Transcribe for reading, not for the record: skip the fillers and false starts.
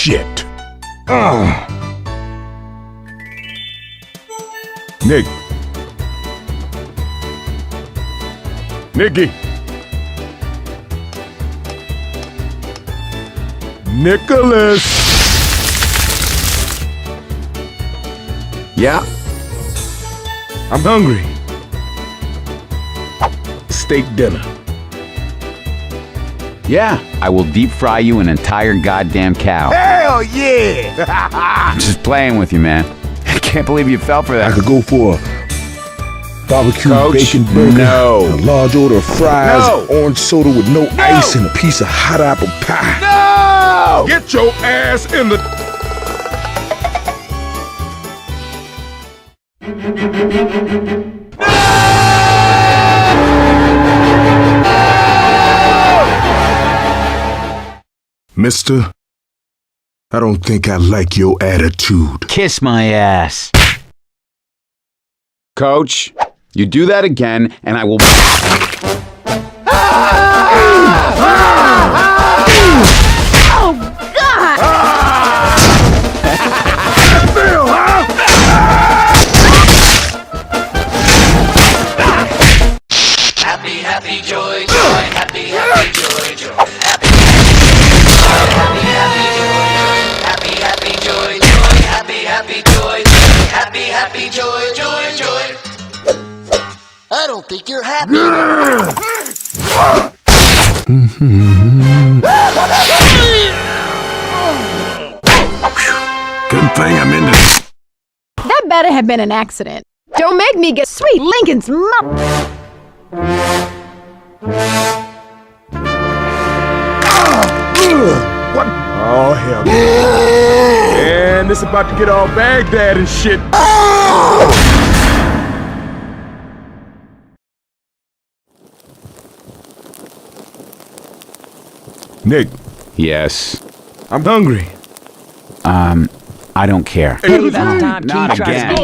shit. Nick. Nicky. Nicholas. Yeah? I'm hungry. Steak dinner. Yeah, I will deep fry you an entire goddamn cow. Hell yeah! I'm just playing with you, man. I can't believe you fell for I that. could go for a barbecue Coach, bacon burger, no. a large order of fries, No. orange soda with no ice, and a piece of hot apple pie. No! Get your ass in the... Mister, I don't think I like your attitude. Kiss my ass. Coach, you do that again, and I will... Happy, joy, joy, happy, joy, joy, happy, joy, joy, happy, joy, joy, joy. I don't think you're happy. Good thing I'm in this. That better have been an accident. Don't make me get sweet Lincoln's mouth. What? Oh, hell. Man, this about to get all Baghdad and shit. Nick, Yes. I'm hungry. I don't care. Not again.